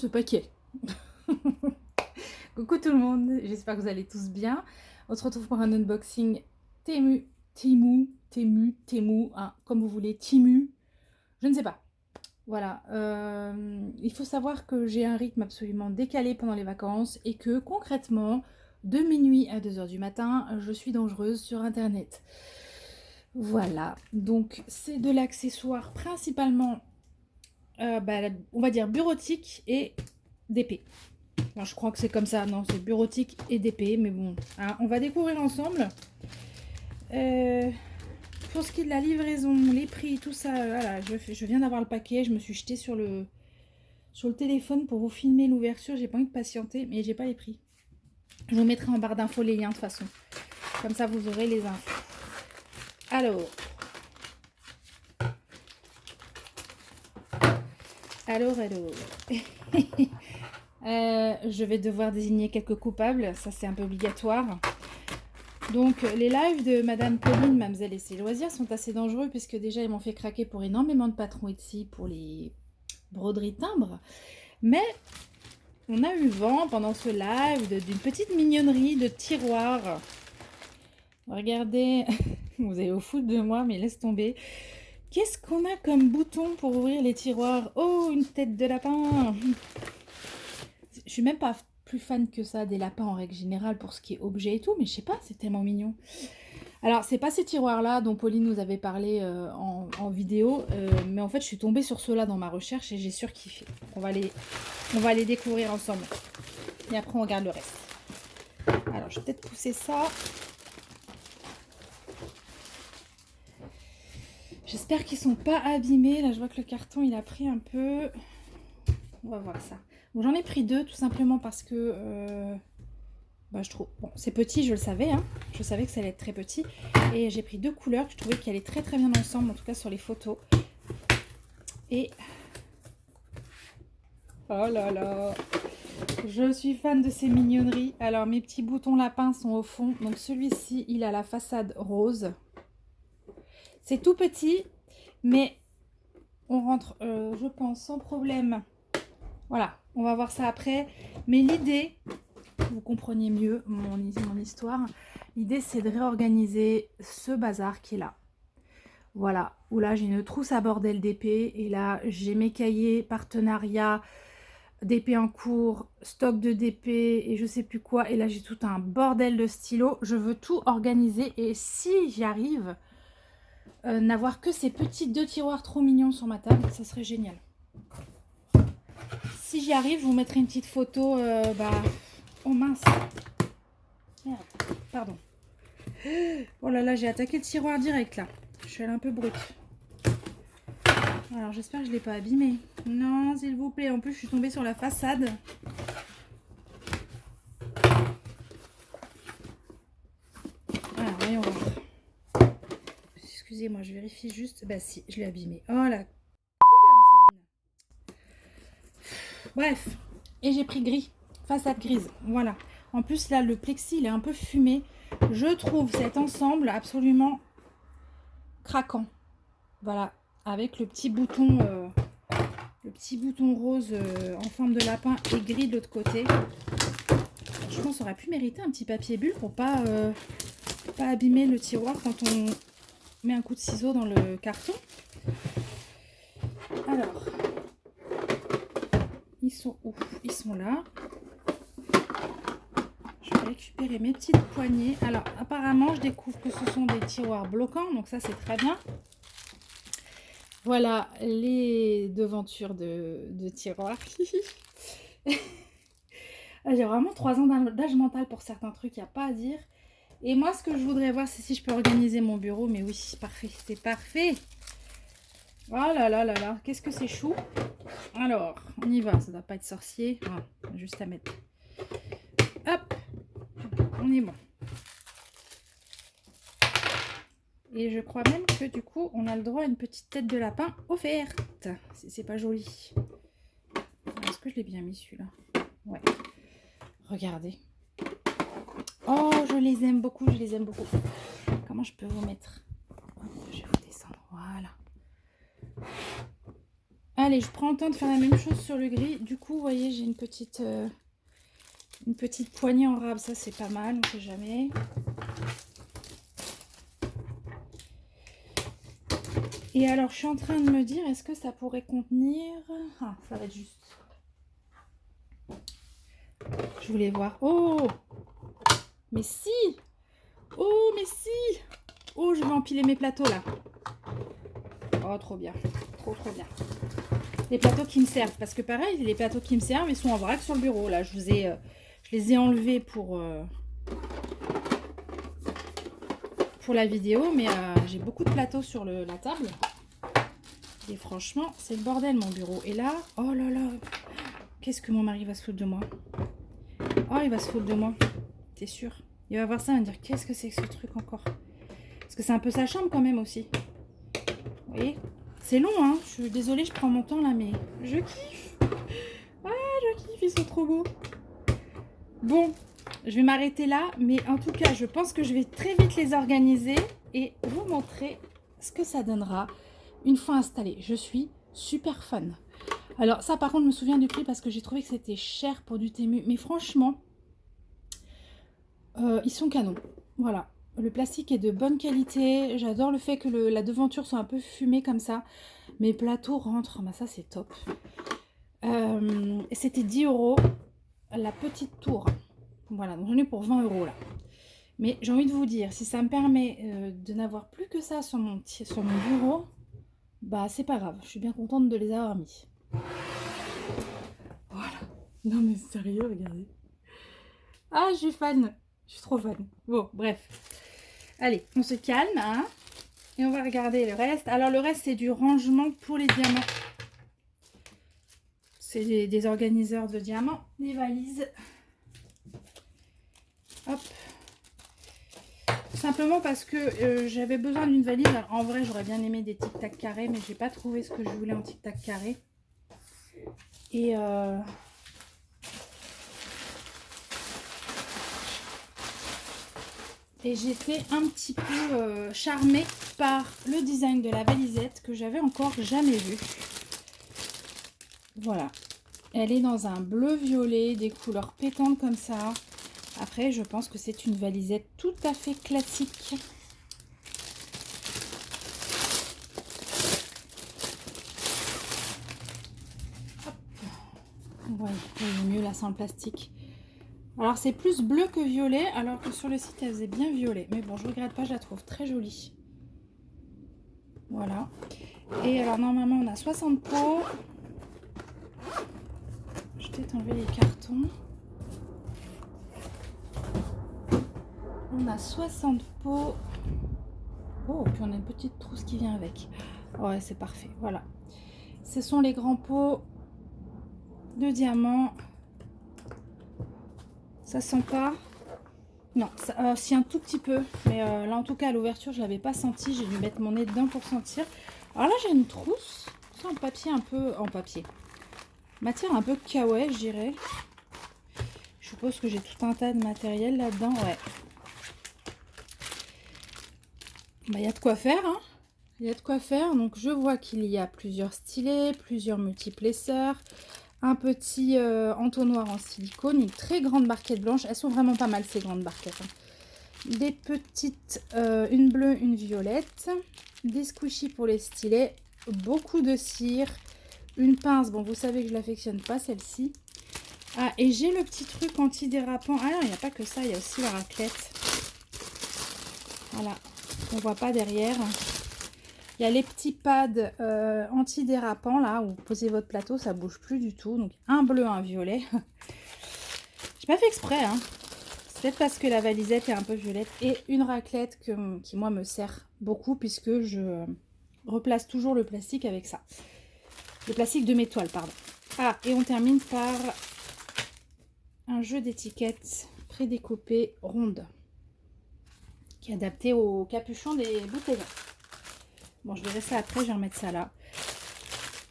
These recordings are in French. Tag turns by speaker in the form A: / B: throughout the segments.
A: ce paquet. Coucou tout le monde, j'espère que vous allez tous bien. On se retrouve pour un unboxing Temu, hein, comme vous voulez, Timu, je ne sais pas. Voilà, il faut savoir que j'ai un rythme absolument décalé pendant les vacances et que concrètement, de minuit à 2 h du matin, je suis dangereuse sur internet. Voilà, donc c'est de l'accessoire principalement, on va dire bureautique et d'épée. Enfin, je crois que c'est comme ça, non, c'est bureautique et d'épée, mais bon, hein, on va découvrir ensemble. Pour ce qui est de la livraison, les prix, tout ça, voilà, je viens d'avoir le paquet, je me suis jetée sur le téléphone pour vous filmer l'ouverture, j'ai pas envie de patienter, mais j'ai pas les prix. Je vous mettrai en barre d'infos les liens de toute façon, comme ça vous aurez les infos. Alors, je vais devoir désigner quelques coupables, ça c'est un peu obligatoire. Donc les lives de Madame Pauline, Mademoiselle et ses loisirs sont assez dangereux puisque déjà ils m'ont fait craquer pour énormément de patrons Etsy pour les broderies timbres. Mais on a eu vent pendant ce live d'une petite mignonnerie de tiroir. Regardez, vous allez au foot de moi mais laisse tomber. Qu'est-ce qu'on a comme bouton pour ouvrir les tiroirs? Oh, une tête de lapin! Je suis même pas plus fan que ça des lapins en règle générale pour ce qui est objet et tout, mais je sais pas, c'est tellement mignon. Alors, c'est pas ces tiroirs-là dont Pauline nous avait parlé en vidéo, mais en fait, je suis tombée sur ceux-là dans ma recherche et j'ai surkiffé. On va les découvrir ensemble. Et après, on regarde le reste. Alors, je vais peut-être pousser ça. J'espère qu'ils sont pas abîmés. Là, je vois que le carton, il a pris un peu. On va voir ça. Bon, j'en ai pris deux, tout simplement parce que... je trouve... Bon, c'est petit, je le savais. Hein. Je savais que ça allait être très petit. Et j'ai pris deux couleurs que je trouvais qu'elles allaient très très bien ensemble, en tout cas sur les photos. Et... oh là là! Je suis fan de ces mignonneries. Alors, mes petits boutons lapins sont au fond. Donc, celui-ci, il a la façade rose. C'est tout petit, mais on rentre, je pense, sans problème. Voilà, on va voir ça après. Mais l'idée, vous compreniez mieux mon histoire, l'idée c'est de réorganiser ce bazar qui est là. Voilà, où là j'ai une trousse à bordel d'épée et là j'ai mes cahiers, partenariats, d'épée en cours, stock de DP et je sais plus quoi. Et là j'ai tout un bordel de stylos. Je veux tout organiser et si j'y arrive, n'avoir que ces petits deux tiroirs trop mignons sur ma table, ça serait génial. Si j'y arrive, je vous mettrai une petite photo. Oh mince. Merde, pardon. Oh là là, j'ai attaqué le tiroir direct là. Je suis allée un peu brute. Alors j'espère que je ne l'ai pas abîmé. Non, s'il vous plaît. En plus, je suis tombée sur la façade. Alors, voyons voir. Excusez-moi, je vérifie juste. Bah si, je l'ai abîmé. Oh la couillonne, Céline. Bref. Et j'ai pris gris. Façade grise. Voilà. En plus, là, le plexi, il est un peu fumé. Je trouve cet ensemble absolument craquant. Voilà. Avec le petit bouton rose en forme de lapin et gris de l'autre côté. Je pense qu'on aurait pu mériter un petit papier bulle pour pas abîmer le tiroir quand on met un coup de ciseau dans le carton. Alors, ils sont où? Ils sont là. Je vais récupérer mes petites poignées. Alors, apparemment, je découvre que ce sont des tiroirs bloquants, donc ça, c'est très bien. Voilà les devantures de tiroirs. J'ai vraiment 3 ans d'âge mental pour certains trucs, il n'y a pas à dire. Et moi, ce que je voudrais voir, c'est si je peux organiser mon bureau. Mais oui, parfait, c'est parfait. Oh là là là là, qu'est-ce que c'est chou. Alors, on y va, ça ne doit pas être sorcier. Ah, juste à mettre. Hop, on est bon. Et je crois même que du coup, on a le droit à une petite tête de lapin offerte. Si c'est pas joli. Est-ce que je l'ai bien mis celui-là? Ouais. Regardez. Oh, je les aime beaucoup, je les aime beaucoup. Comment je peux vous mettre? Je vais vous descendre, voilà. Allez, je prends le temps de faire la même chose sur le gris. Du coup, vous voyez, j'ai une petite poignée en rab. Ça, c'est pas mal, on ne sait jamais. Et alors, je suis en train de me dire, est-ce que ça pourrait contenir... Ah, ça va être juste. Je voulais voir. Oh! Mais si! Oh, mais si! Oh, je vais empiler mes plateaux, là. Oh, trop bien. Trop, trop bien. Les plateaux qui me servent. Parce que pareil, les plateaux qui me servent, ils sont en vrac sur le bureau. Là, je les ai enlevés pour la vidéo. Mais j'ai beaucoup de plateaux sur la table. Et franchement, c'est le bordel, mon bureau. Et là, oh là là, qu'est-ce que mon mari va se foutre de moi? Oh, il va se foutre de moi. T'es sûr? Il va voir ça et me dire, qu'est-ce que c'est que ce truc encore? Parce que c'est un peu sa chambre quand même aussi. Vous voyez? C'est long, hein? Je suis désolée, je prends mon temps là, mais je kiffe. Ah, je kiffe, ils sont trop beaux. Bon, je vais m'arrêter là. Mais en tout cas, je pense que je vais très vite les organiser et vous montrer ce que ça donnera une fois installé. Je suis super fan. Alors ça, par contre, je me souviens du prix parce que j'ai trouvé que c'était cher pour du Temu. Mais franchement, ils sont canons. Voilà. Le plastique est de bonne qualité. J'adore le fait que la devanture soit un peu fumée comme ça. Mes plateaux rentrent. Bah, ça, c'est top. C'était 10 € la petite tour. Voilà. Donc, j'en ai pour 20 € là. Mais j'ai envie de vous dire, si ça me permet de n'avoir plus que ça sur mon bureau, bah, c'est pas grave. Je suis bien contente de les avoir mis. Voilà. Non, mais sérieux, regardez. Ah, je suis fan. Je suis trop fan. Bon, bref. Allez, on se calme, hein. Et on va regarder le reste. Alors, le reste, c'est du rangement pour les diamants. C'est des organiseurs de diamants, des valises. Hop. Simplement parce que j'avais besoin d'une valise. Alors, en vrai, j'aurais bien aimé des tic-tac carrés, mais j'ai pas trouvé ce que je voulais en tic-tac carré. Et j'étais un petit peu charmée par le design de la valisette que j'avais encore jamais vu. Voilà. Elle est dans un bleu violet, des couleurs pétantes comme ça. Après, je pense que c'est une valisette tout à fait classique. Hop. Ouais, c'est mieux là sans le plastique. Alors c'est plus bleu que violet, alors que sur le site elle faisait bien violet. Mais bon, je regrette pas, je la trouve très jolie. Voilà. Et alors normalement on a 60 pots. Je vais peut-être enlever les cartons. On a 60 pots. Oh, puis on a une petite trousse qui vient avec. Ouais, c'est parfait. Voilà. Ce sont les grands pots de diamants. Ça sent pas. Non, si un tout petit peu. Mais là, en tout cas, à l'ouverture, je l'avais pas senti. J'ai dû mettre mon nez dedans pour sentir. Alors là, j'ai une trousse. C'est en papier un peu... En papier. Matière un peu kawaii, je dirais. Je suppose que j'ai tout un tas de matériel là-dedans. Ouais. Bah, y a de quoi faire, hein. Il y a de quoi faire. Donc, je vois qu'il y a plusieurs stylets, plusieurs multiplesseurs, un petit entonnoir en silicone, une très grande barquette blanche. Elles sont vraiment pas mal, ces grandes barquettes, hein. Des petites, une bleue, une violette, des squishies pour les stylets, beaucoup de cire, une pince. Bon, vous savez que je l'affectionne pas, celle-ci. Ah, et j'ai le petit truc anti-dérapant. Ah non, il n'y a pas que ça, il y a aussi la raclette. Voilà, on voit pas derrière. Il y a les petits pads anti-dérapants là où vous posez votre plateau, ça bouge plus du tout. Donc un bleu, un violet. J'ai pas fait exprès, hein. C'est peut-être parce que la valisette est un peu violette. Et une raclette qui moi me sert beaucoup puisque je replace toujours le plastique avec ça. Le plastique de mes toiles, pardon. Ah, et on termine par un jeu d'étiquettes prédécoupé ronde qui est adapté au capuchon des bouteilles. Bon, je verrai ça après, je vais remettre ça là.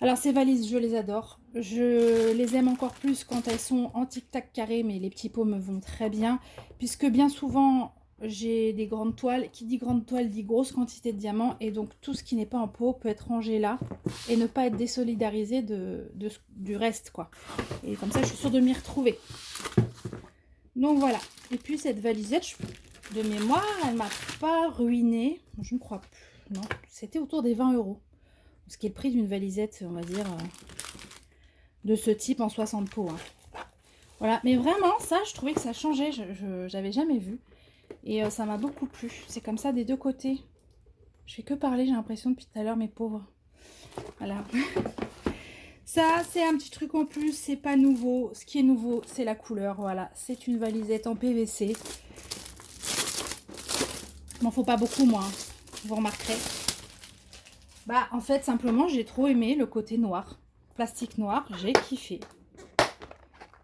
A: Alors, ces valises, je les adore. Je les aime encore plus quand elles sont en tic-tac carré, mais les petits pots me vont très bien. Puisque bien souvent, j'ai des grandes toiles. Qui dit grande toile dit grosse quantité de diamants. Et donc tout ce qui n'est pas en pot peut être rangé là. Et ne pas être désolidarisé du reste, quoi. Et comme ça, je suis sûre de m'y retrouver. Donc voilà. Et puis cette valisette, de mémoire, elle m'a pas ruinée. Je ne crois plus. Non, c'était autour des 20 €. Ce qui est le prix d'une valisette, on va dire, de ce type en 60 pots. Hein. Voilà, mais vraiment, ça, je trouvais que ça changeait. Je n'avais jamais vu. Et ça m'a beaucoup plu. C'est comme ça des deux côtés. Je fais que parler, j'ai l'impression, depuis tout à l'heure, mes pauvres. Voilà. Ça, c'est un petit truc en plus. C'est pas nouveau. Ce qui est nouveau, c'est la couleur. Voilà, c'est une valisette en PVC. Il m'en faut pas beaucoup, moi. Hein. Vous remarquerez. Bah, en fait, simplement, j'ai trop aimé le côté noir. Plastique noir, j'ai kiffé.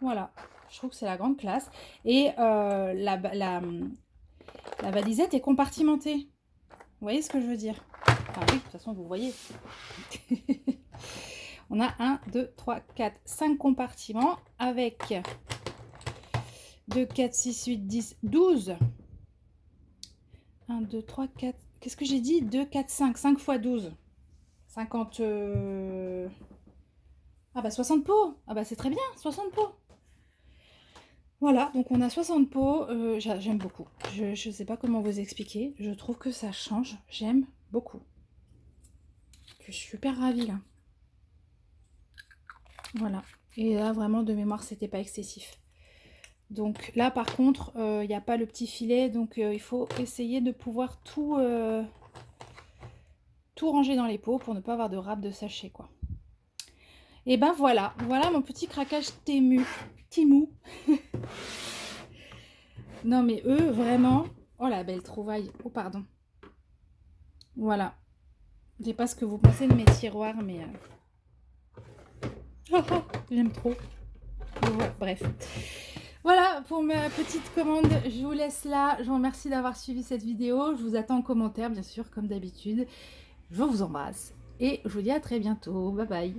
A: Voilà. Je trouve que c'est la grande classe. Et la valisette est compartimentée. Vous voyez ce que je veux dire? Enfin oui, de toute façon, vous voyez. On a 1, 2, 3, 4, 5 compartiments avec 2, 4, 6, 8, 10, 12. 1, 2, 3, 4. Qu'est-ce que j'ai dit? 2, 4, 5. 5 fois 12. 50... Ah bah 60 pots. Ah bah c'est très bien, 60 pots. Voilà, donc on a 60 pots. J'aime beaucoup. Je ne sais pas comment vous expliquer. Je trouve que ça change. J'aime beaucoup. Je suis super ravie là. Voilà. Et là, vraiment, de mémoire, c'était pas excessif. Donc là, par contre, il n'y a pas le petit filet. Donc il faut essayer de pouvoir tout ranger dans les pots pour ne pas avoir de râpe de sachet, quoi. Et ben voilà. Voilà mon petit craquage Temu. Non, mais eux, vraiment... Oh, la belle trouvaille. Oh, pardon. Voilà. Je sais pas ce que vous pensez de mes tiroirs, mais... J'aime trop. Bref. Voilà pour ma petite commande. Je vous laisse là. Je vous remercie d'avoir suivi cette vidéo. Je vous attends en commentaire, bien sûr, comme d'habitude. Je vous embrasse. Et je vous dis à très bientôt. Bye bye.